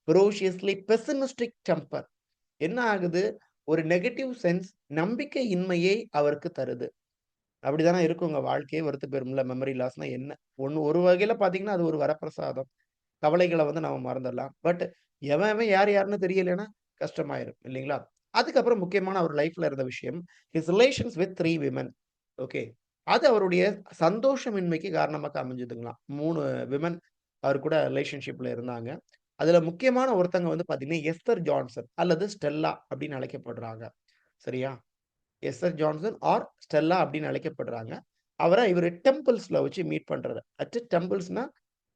Speaker 2: ferociously pessimistic temper. என்ன ஆகுது? ஒரு நெகட்டிவ் சென்ஸ் நம்பிக்கையின்மையை அவருக்கு தருது. அப்படிதானே இருக்கும் உங்க வாழ்க்கையே வெறுத்து போயிரும்ல. மெமரி லாஸ்னா என்ன? ஒரு வகையில பார்த்தீங்கன்னா, அது ஒரு வரப்பிரசாதம். கவலைகள வந்து நம்ம மறந்துடலாம். பட் எவன் எவன் யார் யாருன்னு தெரியலைன்னா கஷ்டமாயிரும் இல்லைங்களா? அதுக்கப்புறம் முக்கியமான அவர் லைஃப்ல இருந்த விஷயம், his relations with 3 women. Okay. அது அவருடைய சந்தோஷமின்மைக்கு காரணமாக அமைஞ்சதுங்களாம். 3 விமன் அவர் கூட ரிலேஷன்ஷிப்ல இருந்தாங்க. அதுல முக்கியமான ஒருத்தங்க வந்து பார்த்தீங்கன்னா, எஸ்தர் ஜான்சன் அல்லது ஸ்டெல்லா அப்படின்னு அழைக்கப்படுறாங்க. சரியா? எஸ்தர் ஜான்சன் ஆர் ஸ்டெல்லா அப்படின்னு அழைக்கப்படுறாங்க. இவரு டெம்பிள்ஸ்ல வச்சு மீட் பண்றாரு. டெம்பிள்ஸ்னா,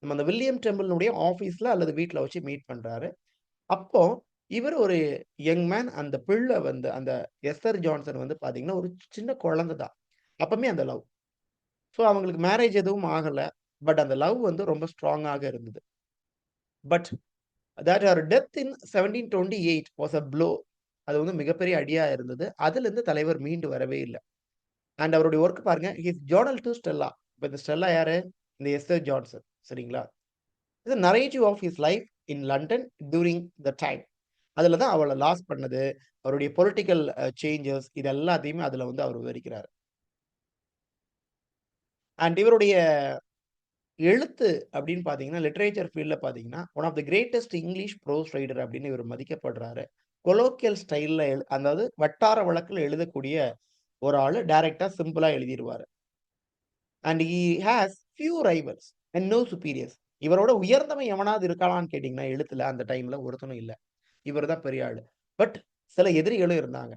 Speaker 2: நம்ம அந்த வில்லியம் டெம்பிள்னுடைய ஆபீஸ்ல அல்லது வீட்ல வச்சு மீட் பண்றாரு. அப்போ இவரு ஒரு யங் மேன். அந்த பிள்ளை வந்து அந்த எஸ்தர் ஜான்சன் வந்து பார்த்தீங்கன்னா, ஒரு சின்ன குழந்தை தான். அப்பமே அந்த லவ். ஸோ அவங்களுக்கு மேரேஜ் எதுவும் ஆகல. பட் அந்த லவ் வந்து ரொம்ப ஸ்ட்ராங்காக இருந்தது. But that her death in 1728 was a flow. அது வந்து மிகப்பெரிய அடியா இருந்தது. அதிலிருந்து தலைவர் மீண்டு வரவே இல்ல. அண்ட் அவருடைய வொர்க் பாருங்க. His journal to Stella. இப்ப இந்த ஸ்டெல்லா யாரு? இந்த எஸ்தர் ஜான்சன். சரிங்களா? இது narrative of his life in London during the time. அதுல தான் அவள லாஸ் பண்ணது, அவருடைய பொலிட்டிக்கல் சேஞ்சஸ் இது எல்லாத்தையுமே அதுல வந்து அவர் விவரிக்கிறாரு. அண்ட் இவருடைய எழுத்து அப்படின்னு பார்த்தீங்கன்னா, லிட்டரேச்சர் ஃபீல்ட்ல பார்த்தீங்கன்னா, one of the greatest English prose writer அப்படின்னு இவர் மதிக்கப்படுறாரு. கொலோக்கியல் ஸ்டைல்ல அதாவது வட்டார வழக்குல எழுதக்கூடிய ஒரு ஆளு டைரக்ட்டா சிம்பிளா எழுதிருவாரு. And he has few rivals and no superiors. இவரோட உயர்ந்தவன் எவனாவது இருக்கானான்னு கேட்டீங்கன்னா, எழுத்துல அந்த டைம்ல ஒருத்தனும் இல்ல. இவர் தான் பெரிய ஆளு. பட் சில எதிரிகளும் இருந்தாங்க.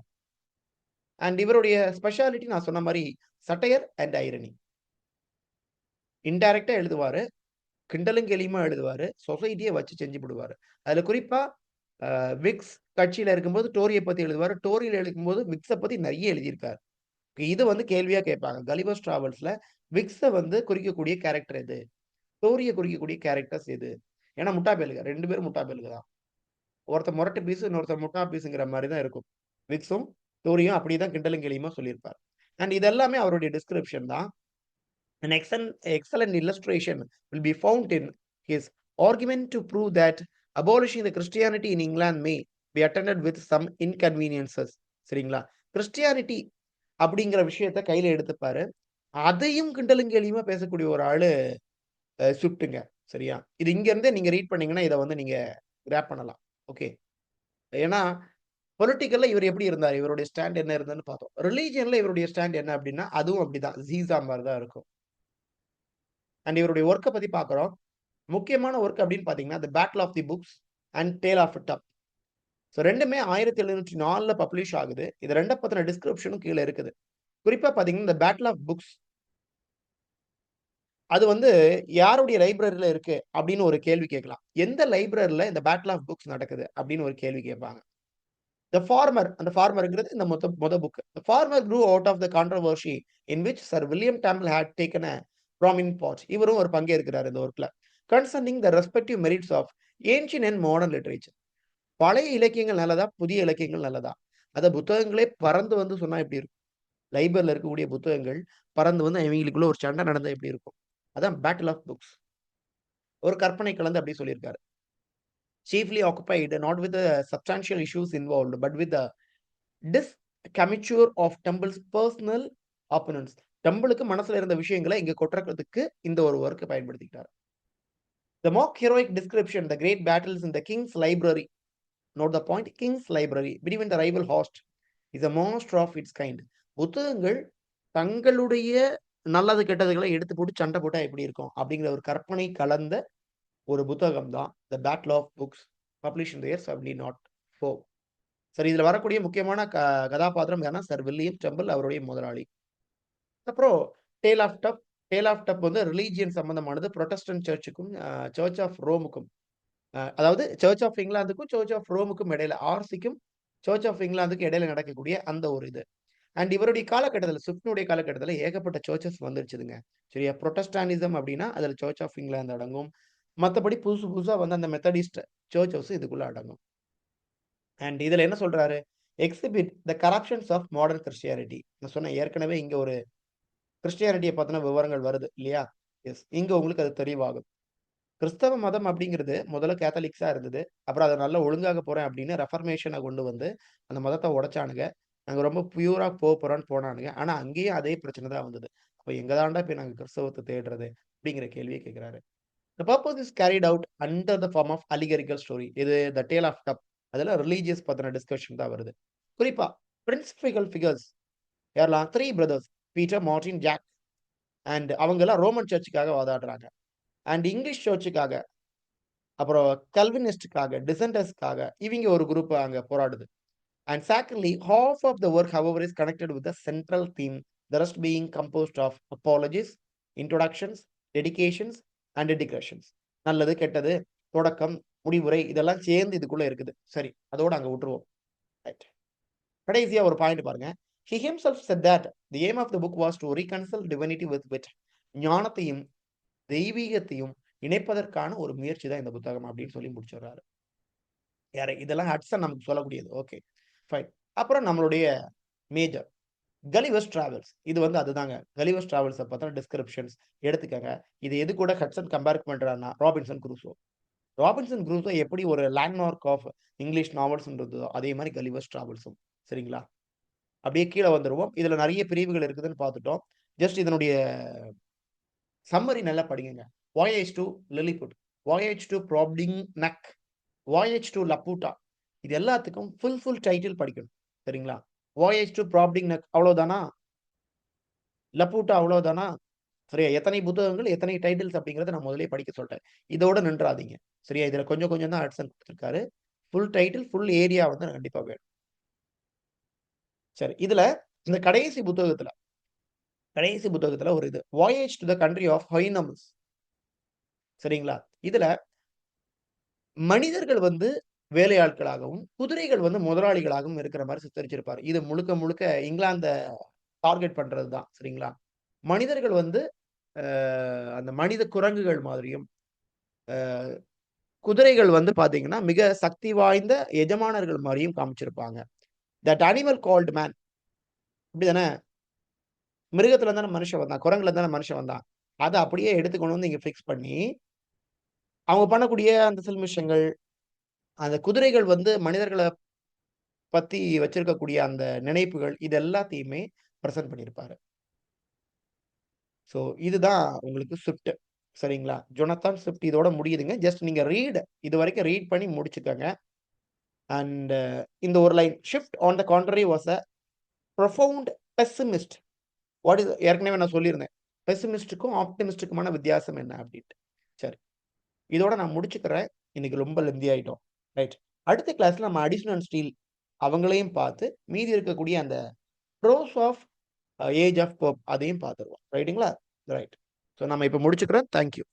Speaker 2: அண்ட் இவருடைய ஸ்பெஷாலிட்டி நான் சொன்ன மாரி சட்டையர் அண்ட் ஐரணி. இன்டைரக்ட்டா எழுதுவாரு. கிண்டலும் கேலியுமா எழுதுவாரு. சொசைட்டிய வச்சு செஞ்சு புடுவாரு. அதுல குறிப்பா விக்ஸ் கட்சியில இருக்கும்போது டோரிய பத்தி எழுதுவாரு. டோரியில எழுதும்போது விக்ஸ பத்தி நெறைய எழுதியிருக்காரு. இது வந்து கேள்வியா கேட்பாங்க. கலிவர்ஸ் டிராவல்ஸ்ல விக்ஸ வந்து குறிக்கக்கூடிய கேரக்டர் எது? டோரிய குறிக்கக்கூடிய கேரக்டர்ஸ் எது? ஏன்னா முட்டா பயலுக. 2 பேரும் முட்டா பயலுக தான். ஒருத்தன் மொரட்டு பீஸு, இன்னொருத்தன் முட்டா பீஸுங்கிற மாரி தான் இருக்கும். விக்ஸும், டோரியும் அப்படியே தான் கிண்டலும் கேலியுமா சொல்லியிருப்பார். அண்ட் இது எல்லாமே அவருடைய டிஸ்கிரிப்ஷன் தான். An excellent illustration will be found in his argument to prove that abolishing the Christianity in England may be attended with some inconveniences. சரிங்களா? கிறிஸ்டியானிட்டி அப்படிங்கிற விஷயத்த கையில எடுத்துப்பாரு. அதையும் கிண்டலும் கேலியுமா பேசக்கூடிய ஒரு ஆளு ஸ்விஃப்ட்டுங்க. சரியா? இது இங்க இருந்தே நீங்க ரீட் பண்ணீங்கன்னா, இத வந்து நீங்க கிராப் பண்ணலாம். ஓகே. ஏன்னா, பொலிட்டிக்கல்ல இவர் எப்படி இருந்தாரு? இவருடைய ஸ்டாண்ட் என்ன இருந்ததுன்னு பார்த்தோம். ரிலிஜியன்ல இவருடைய ஸ்டாண்ட் என்ன அப்படின்னா, அதுவும் அப்படிதான். ஜீஸா மாரி தான் இருக்கும். அண்ட் இவருடைய வொர்க்க பத்தி பார்க்குறோம். முக்கியமான வொர்க் அப்படின்னு பார்த்தீங்கன்னா, the battle of the books and tale of tub. So 2மே 1704ல பப்ளிஷ் ஆகுது. இது 2 பத்தின டிஸ்கிரிப்ஷனும் கீழ இருக்குது. குறிப்பா பார்த்தீங்கன்னா, இந்த பேட்டில் ஆஃப் புக்ஸ் அது வந்து யாருடைய லைப்ரரில இருக்கு அப்படின்னு ஒரு கேள்வி கேட்கலாம். எந்த லைப்ரரில இந்த பேட்டில் ஆஃப் புக்ஸ் நடக்குது அப்படின்னு ஒரு கேள்வி கேட்பாங்க. தி ஃபார்மர் அந்த ஃபார்மர்ங்கிறது இந்த மொத book. The former grew out of the controversy in which Sir William Temple had taken a prominent part. இவரும் ஒரு பங்கேற்கிறார் இந்த வொர்க்ல. Concerning the respective merits of ancient and modern literature. பழைய இலக்கியங்கள் நல்லதா? புதிய இலக்கியங்கள் நல்லதா? அத புத்தகங்களே பறந்து வந்து சொன்னா எப்படி இருக்கும்? லைப்ரரில இருக்கக்கூடிய புத்தகங்கள் பறந்து வந்து இவங்களுக்குள்ள ஒரு சண்டை நடந்தா எப்படி இருக்கும்? அதான் பேட்டில் ஆஃப் புக்ஸ். ஒரு கற்பனை கலந்து அப்படி சொல்லியிருக்காரு. Chiefly occupied not with the substantial issues involved, but with the discomfiture of Temple's personal opponents. டம்பிளுக்கு மனசுல இருந்த விஷயங்கள இங்க கொட்டுறதுக்கு இந்த ஒரு வொர்க்க பயன்படுத்திக்கிட்டாரு. The mock heroic description, the great battles in the King's Library. Note the point, King's Library between the rival host is a monster of its kind. புத்தகங்கள் தங்களுடைய நல்லது கெட்டதுகளை எடுத்து போட்டு சண்டை போட்டா எப்படி இருக்கும்? அப்படிங்கிற ஒரு கற்பனை கலந்த ஒரு புத்தகம் தான் the battle of books published in the year 1704. சரி, இதுல வரக்கூடிய முக்கியமான கதாபாத்திரம் யாருன்னா சர் வில்லியம் டெம்பிள், அவருடைய முதலாளி. அப்புறம் Tale of Tub. Tale of Tub வந்து ரிலிஜியன் சம்பந்தமானது. புரொட்டஸ்டன்ட் சர்ச்சுக்கும் சர்ச் ஆஃப் ரோமுக்கும் அதாவது சர்ச் ஆஃப் இங்கிலாந்துக்கும் சர்ச் ஆஃப் ரோமுக்கும் இடையில ஆர்சிக்கும் சர்ச் ஆஃப் இங்கிலாந்துக்கும் இடையில நடக்கக்கூடிய அந்த ஒரு இது. அண்ட் இவருடைய காலகட்டத்துல ஸ்விஃப்ட்னுடைய காலகட்டத்துல ஏகப்பட்ட சர்ச்சஸ் வந்துருச்சுதுங்க. சரியா? புரொட்டஸ்டானிசம் அப்படின்னா அதுல சர்ச் ஆஃப் இங்கிலாந்து அடங்கும். மத்தபடி புதுசு புதுசா வந்து அந்த மெத்தடிஸ்ட் சர்ச்சஸும் இதுக்குள்ள அடங்கும். அண்ட் இதுல என்ன சொல்றாரு? Exhibit the corruptions of modern Christianity. நான் சொன்னேன் ஏற்கனவே இங்க ஒரு கிறிஸ்டியானிட்டிய பத்தின விவரங்கள் வருது இல்லையா? எஸ். இங்க உங்களுக்கு அது தெளிவாகும். கிறிஸ்தவ மதம் அப்படிங்கிறது முதல்ல கேத்தலிக்ஸா இருந்தது. அப்புறம் அத நல்லா ஒழுங்காக போறேன் அப்படின்னு ரெஃபர்மேஷன கொண்டு வந்து அந்த மதத்த உடைச்சானுங்க. நாங்க ரொம்ப பியூரா போறோம்ன்னு போனானுங்க. ஆனா அங்கேயும் அதே பிரச்சனை தான் வந்தது. அப்ப எங்க தான்டா போய் நாங்க கிறிஸ்தவத்த தேடுறது? அப்படிங்கிற கேள்விய கேட்கிறாரு. The purpose is carried out under the form of allegorical story. இது The Tale of Cup. அதுல ரிலிஜியஸ் பத்தின டிஸ்கஷன் தான் வருது. குறிப்பா பிரின்சிபிகல் ஃபிகர்ஸ் யாரெல்லாம் 3 brothers Peter, Martin, Jack and அவங்கலாம் ரோமன் சர்ச்சுக்காக வாதாடுறாங்க. அண்ட் இங்கிலீஷ் சர்ச்சுக்காக, அப்புறம் கல்வினிஸ்டுக்காக, டிசென்டர்ஸ்க்காக இவங்க ஒரு குரூப் அங்க போராடுது. And secondly, half of the work, however, is connected with the central theme, the rest being composed of apologies, introductions, dedications, and digressions. நல்லது, கெட்டது, தொடக்கம், முடிவுரை இதெல்லாம் சேர்ந்து இதுக்குள்ள இருக்குது. சரி, அதோட அங்க விட்டுருவோம். ரைட். கடைசியா ஒரு பாயிண்ட் பாருங்க. He himself said that the aim of the book was to reconcile divinity with wit. ஞானத்தையும் தெய்வீகத்தையும் இணைப்பதற்கான ஒரு முயற்சி தான் இந்த புத்தகம் அப்படின்னு சொல்லி முடிச்சிடுறாரு. யாரு இதெல்லாம் ஹட்சன் நமக்கு சொல்லக்கூடியது. Okay fine. அப்புறம் நம்மளுடைய மேஜர் கலிவர்ஸ் டிராவல்ஸ். இது வந்து அதுதாங்க. கலிவர்ஸ் டிராவல்ஸை பத்தின டிஸ்கிரிப்ஷன்ஸ் எடுத்துக்கங்க. இது எது கூட ஹட்சன் கம்பேர் பண்றாருன்னா ராபின்சன் குரூசோ. ராபின்சன் குரூசோ எப்படி ஒரு லேண்ட்மார்க் ஆஃப் இங்கிலீஷ் நாவல்ஸ்ன்றதோ அதே மாதிரி கலிவர்ஸ் டிராவல்ஸும். சரிங்களா? அப்படியே கீழே வந்துருவோம். இதுல நிறைய பிரிவுகள் இருக்குதுன்னு பார்த்துட்டோம். ஜஸ்ட் இதனுடைய சம்மரி நல்லா படிங்க. Voyage to Lilliput, voyage to Brobdingnag, voyage to Laputa. இது எல்லாத்துக்கும் ஃபுல் டைட்டில் படிக்கணும். சரிங்களா? வாயேஜ் டு ப்ராப்டிங் நக் அவ்வளவுதானா? லப்பூட்டா அவ்வளவுதானா? சரியா? எத்தனை புத்தகங்கள், எத்தனை டைட்டில்ஸ் அப்படிங்கிறத நான் முதலே படிக்க சொல்லிட்டேன். இதோட நின்றாதீங்க. சரியா? இதுல கொஞ்சம் கொஞ்சம் தான் ஹட்சன் கொடுத்திருக்காரு. ஃபுல் டைட்டில், ஃபுல் ஏரியா வந்து கண்டிப்பா வேணும். சரி, இதுல இந்த கடைசி புத்தகத்துல ஒரு இது voyage to the country of Houyhnhnms. சரிங்களா? இதுல மனிதர்கள் வந்து வேலையாட்களாகவும், குதிரைகள் வந்து முதலாளிகளாகவும் இருக்கிற மாதிரி சித்தரிச்சிருப்பாரு. இது முழுக்க முழுக்க இங்கிலாந்த டார்கெட் பண்றது தான். சரிங்களா? மனிதர்கள் வந்து அந்த மனித குரங்குகள் மாதிரியும், குதிரைகள் வந்து பாத்தீங்கன்னா மிக சக்தி வாய்ந்த எஜமானர்கள் மாதிரியும் காமிச்சிருப்பாங்க. That animal called man. அப்படிதானே? மிருகத்துல தானே மனுஷன் வந்தான், குரங்குல தானே மனுஷன் வந்தான். அதை அப்படியே எடுத்து கொண்டு வந்து இங்க ஃபிக்ஸ் பண்ணி அவங்க பண்ணக்கூடிய அந்த சில்மிஷங்கள், அந்த குதிரைகள் வந்து மனிதர்கள பத்தி வச்சிருக்கக்கூடிய அந்த நினைப்புகள், இது எல்லாத்தையுமே பிரசன்ட் பண்ணியிருப்பாரு. ஸோ இதுதான் உங்களுக்கு ஸ்விஃப்ட். சரிங்களா? ஜொனதான் ஸ்விஃப்ட் இதோட முடியுதுங்க. ஜஸ்ட் நீங்க இதுவரைக்கும் ரீட் பண்ணி முடிச்சுக்கங்க. அண்ட் இந்த ஒரு line, shift on the contrary was a profound pessimist. ஏற்கனவே நான் சொல்லியிருந்தேன். பெசிமிஸ்டுக்கும் ஆப்டிமிஸ்டுக்குமான வித்தியாசம் என்ன அப்படின்ட்டு. சரி, இதோட நான் முடிச்சுக்கிறேன். இன்னைக்கு ரொம்ப லெந்தி ஆயிட்டோம். ரைட். அடுத்த கிளாஸ்ல நம்ம அடிஷன் அண்ட் ஸ்டீல் அவங்களையும் பார்த்து மீதி இருக்கக்கூடிய அந்த prose of age of Pope அதையும் பார்த்துருவோம். ரைட்டுங்களா? ரைட். ஸோ நம்ம இப்போ முடிச்சுக்கிறோம். தேங்க்யூ.